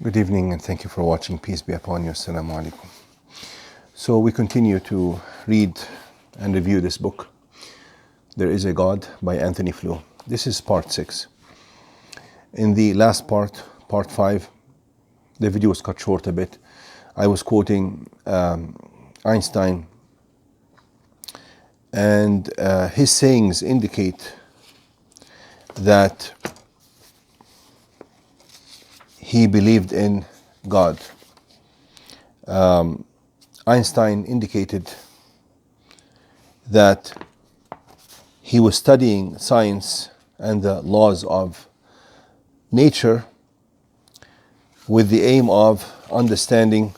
Good evening and thank you for watching. Peace be upon you. Assalamu alaikum. So we continue to read and review this book, There is a God by Anthony Flew. This is part 6. In the last part, part 5, the video was cut short a bit. I was quoting Einstein, and his sayings indicate that he believed in God. Einstein indicated that he was studying science and the laws of nature with the aim of understanding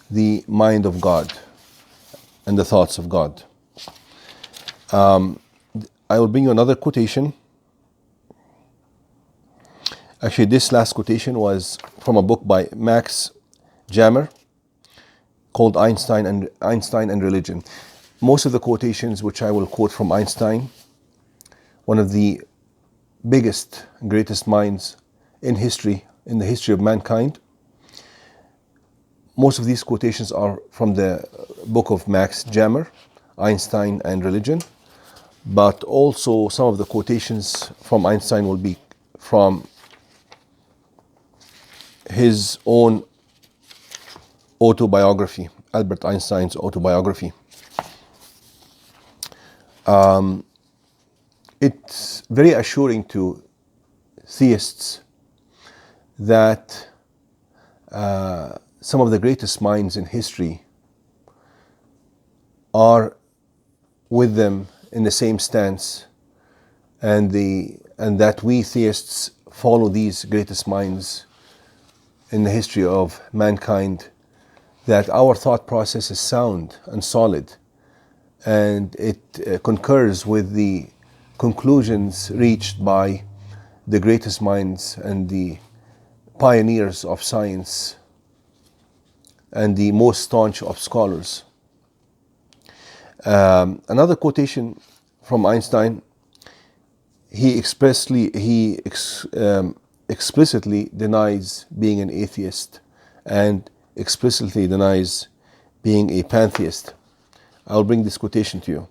the mind of God and the thoughts of God. I will bring you another quotation. Actually, this last quotation was from a book by Max Jammer called Einstein and Religion. Most of the quotations which I will quote from Einstein, one of the biggest, greatest minds in history, in the history of mankind, most of these quotations are from the book of Max Jammer, Einstein and Religion, but also some of the quotations from Einstein will be from his own autobiography, Albert Einstein's autobiography. It's very assuring to theists that some of the greatest minds in history are with them in the same stance, and that we theists follow these greatest minds in the history of mankind, that our thought process is sound and solid, and it concurs with the conclusions reached by the greatest minds and the pioneers of science and the most staunch of scholars. Another quotation from Einstein, he explicitly denies being an atheist and explicitly denies being a pantheist. I'll bring this quotation to you.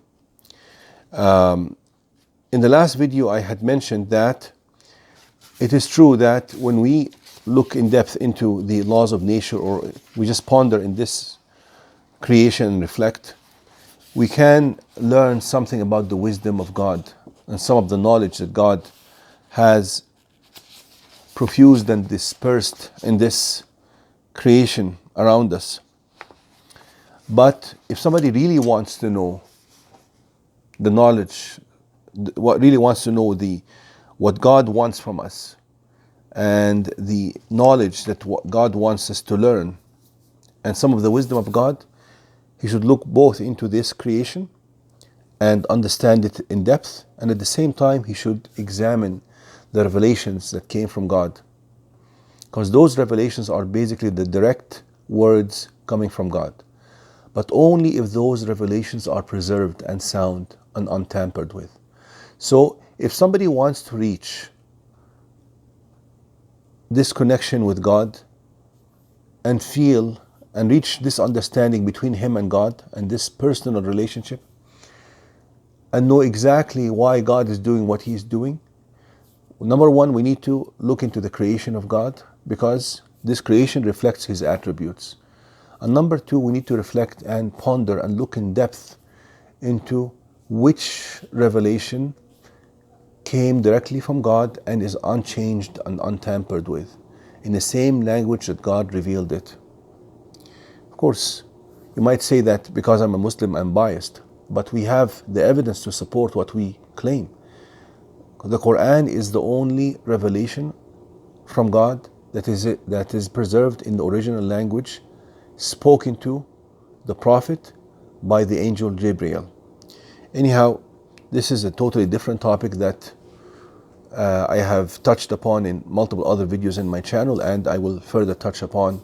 In the last video, I had mentioned that it is true that when we look in depth into the laws of nature, or we just ponder in this creation and reflect, we can learn something about the wisdom of God and some of the knowledge that God has profused and dispersed in this creation around us. But if somebody really wants to know the knowledge, really wants to know what God wants from us, and the knowledge that what God wants us to learn, and some of the wisdom of God, he should look both into this creation and understand it in depth, and at the same time he should examine the revelations that came from God, because those revelations are basically the direct words coming from God, but only if those revelations are preserved and sound and untampered with. So if somebody wants to reach this connection with God and feel and reach this understanding between him and God and this personal relationship, and know exactly why God is doing what he is doing, number one, we need to look into the creation of God, because this creation reflects his attributes. And number two, we need to reflect and ponder and look in depth into which revelation came directly from God and is unchanged and untampered with, in the same language that God revealed it. Of course, you might say that because I'm a Muslim, I'm biased, but we have the evidence to support what we claim. The Quran is the only revelation from God that is preserved in the original language, spoken to the Prophet by the angel Gabriel. Anyhow, this is a totally different topic that I have touched upon in multiple other videos in my channel, and I will further touch upon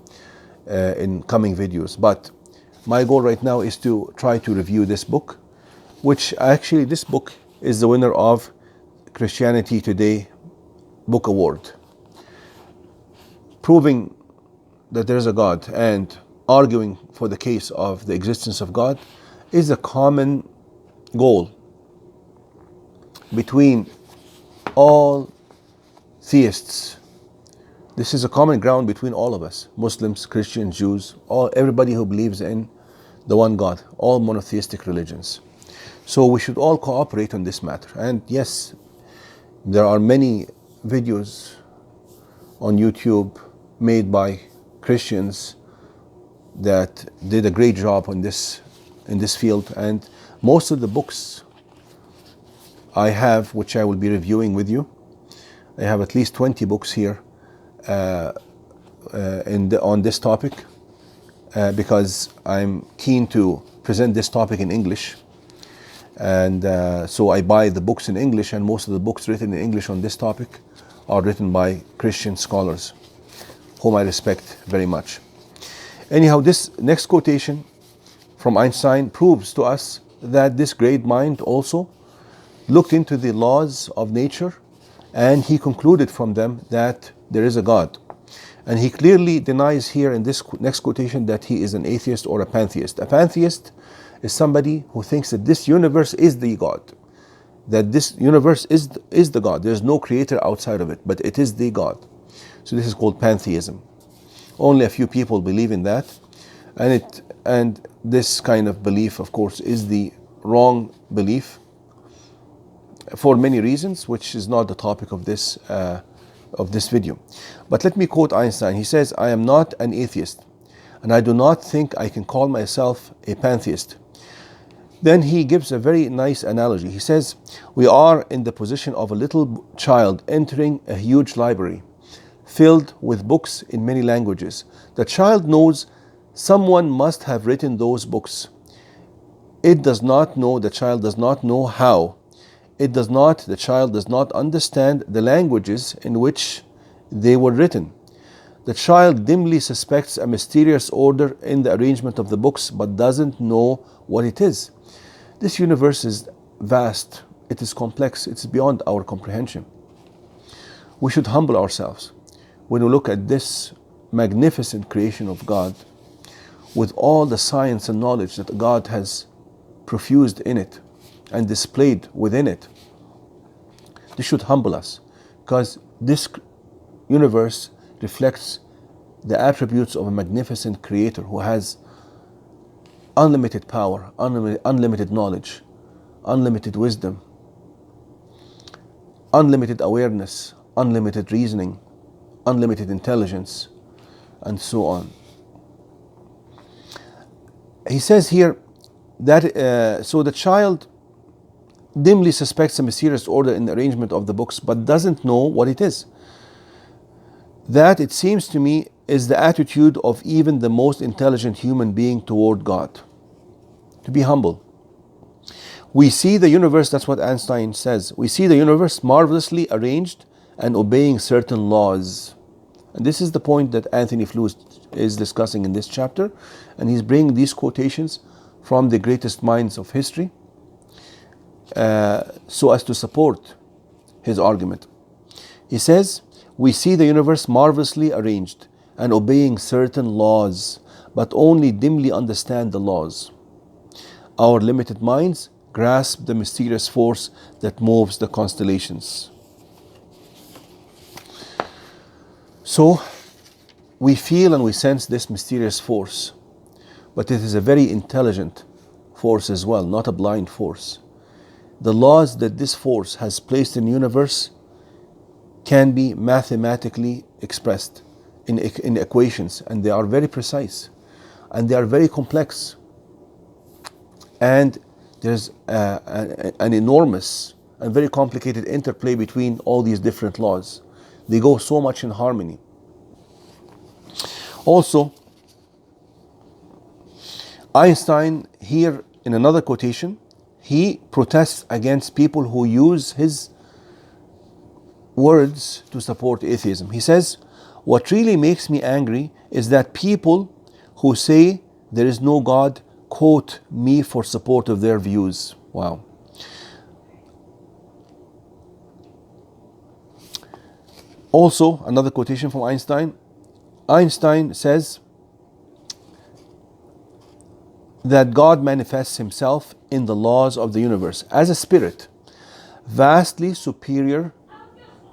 in coming videos. But my goal right now is to try to review this book, which actually this book is the winner of Christianity Today Book Award. proving that there is a God and arguing for the case of the existence of God is a common goal between all theists. This is a common ground between all of us, Muslims, Christians, Jews, everybody who believes in the one God, all monotheistic religions. So we should all cooperate on this matter. And yes, there are many videos on YouTube made by Christians that did a great job on this in this field, and most of the books I have, which I will be reviewing with you, I have at least 20 books here on this topic because I'm keen to present this topic in English, and so I buy the books in English, and most of the books written in English on this topic are written by Christian scholars whom I respect very much. Anyhow, this next quotation from Einstein proves to us that this great mind also looked into the laws of nature, and he concluded from them that there is a God. And he clearly denies here in this next quotation that he is an atheist or a pantheist. A pantheist is somebody who thinks that this universe is the God, that this universe is the God. There's no creator outside of it, but it is the God. So this is called pantheism. Only a few people believe in that, and this kind of belief, of course, is the wrong belief for many reasons, which is not the topic of this video. But let me quote Einstein. He says, "I am not an atheist, and I do not think I can call myself a pantheist." Then he gives a very nice analogy. He says, "We are in the position of a little child entering a huge library filled with books in many languages. The child knows someone must have written those books. The child does not know how. The child does not understand the languages in which they were written. The child dimly suspects a mysterious order in the arrangement of the books, but doesn't know what it is. This universe is vast, it is complex, it's beyond our comprehension. We should humble ourselves when we look at this magnificent creation of God, with all the science and knowledge that God has profused in it and displayed within it. This should humble us, because this universe reflects the attributes of a magnificent creator who has unlimited power, unlimited knowledge, unlimited wisdom, unlimited awareness, unlimited reasoning, unlimited intelligence, and so on. He says here that so the child dimly suspects a mysterious order in the arrangement of the books, but doesn't know what it is. That, it seems to me, is the attitude of even the most intelligent human being toward God. To be humble. We see the universe, that's what Einstein says, we see the universe marvelously arranged and obeying certain laws. And this is the point that Anthony Flew is discussing in this chapter, and he's bringing these quotations from the greatest minds of history so as to support his argument. He says, we see the universe marvelously arranged and obeying certain laws, but only dimly understand the laws. Our limited minds grasp the mysterious force that moves the constellations. So we feel and we sense this mysterious force, but it is a very intelligent force as well, not a blind force. The laws that this force has placed in the universe can be mathematically expressed in equations, and they are very precise, and they are very complex. And there's an enormous and very complicated interplay between all these different laws. They go so much in harmony. Also, Einstein, here in another quotation, he protests against people who use his words to support atheism. He says, what really makes me angry is that people who say there is no God quote me for support of their views. Wow. Also, another quotation from Einstein, Einstein says that God manifests himself in the laws of the universe as a spirit, vastly superior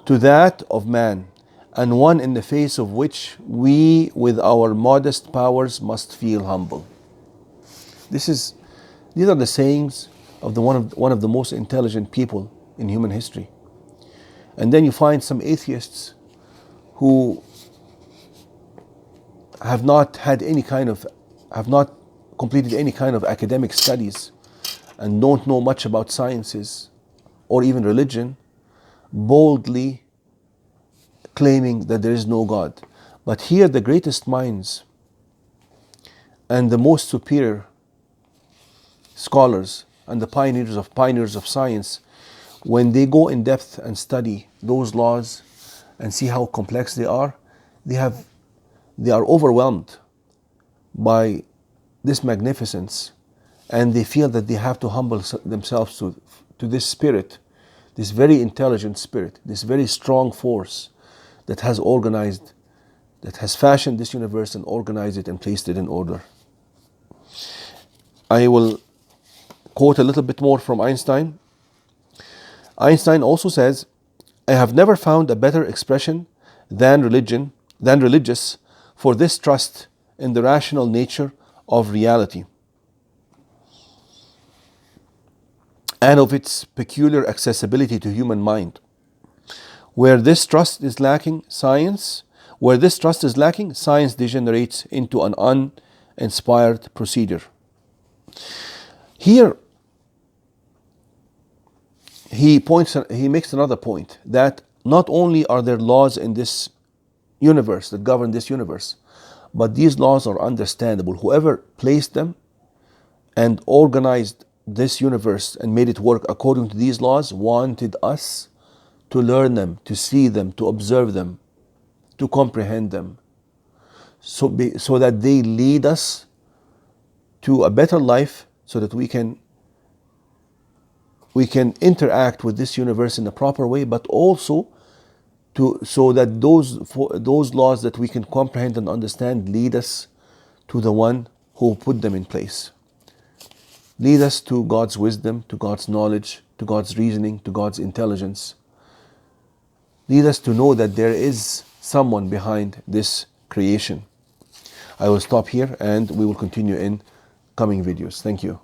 to that of man, and one in the face of which we, with our modest powers, must feel humble. These are the sayings of one of the most intelligent people in human history. And then you find some atheists who have not completed any kind of academic studies and don't know much about sciences or even religion, boldly claiming that there is no God. But here the greatest minds and the most superior scholars and the pioneers of science, when they go in depth and study those laws and see how complex they are overwhelmed by this magnificence, and they feel that they have to humble themselves to this spirit, this very intelligent spirit, this very strong force that has fashioned this universe and organized it and placed it in order. I will quote a little bit more from Einstein. Einstein also says, "I have never found a better expression than religious for this trust in the rational nature of reality and of its peculiar accessibility to human mind. Where this trust is lacking, science degenerates into an uninspired procedure." Here, he makes another point, that not only are there laws in this universe that govern this universe, but these laws are understandable. Whoever placed them and organized this universe and made it work according to these laws wanted us to learn them, to see them, to observe them, to comprehend them, so that they lead us to a better life, so that we can interact with this universe in a proper way, but also so that those laws that we can comprehend and understand lead us to the one who put them in place. Lead us to God's wisdom, to God's knowledge, to God's reasoning, to God's intelligence. Lead us to know that there is someone behind this creation. I will stop here and we will continue in coming videos. Thank you.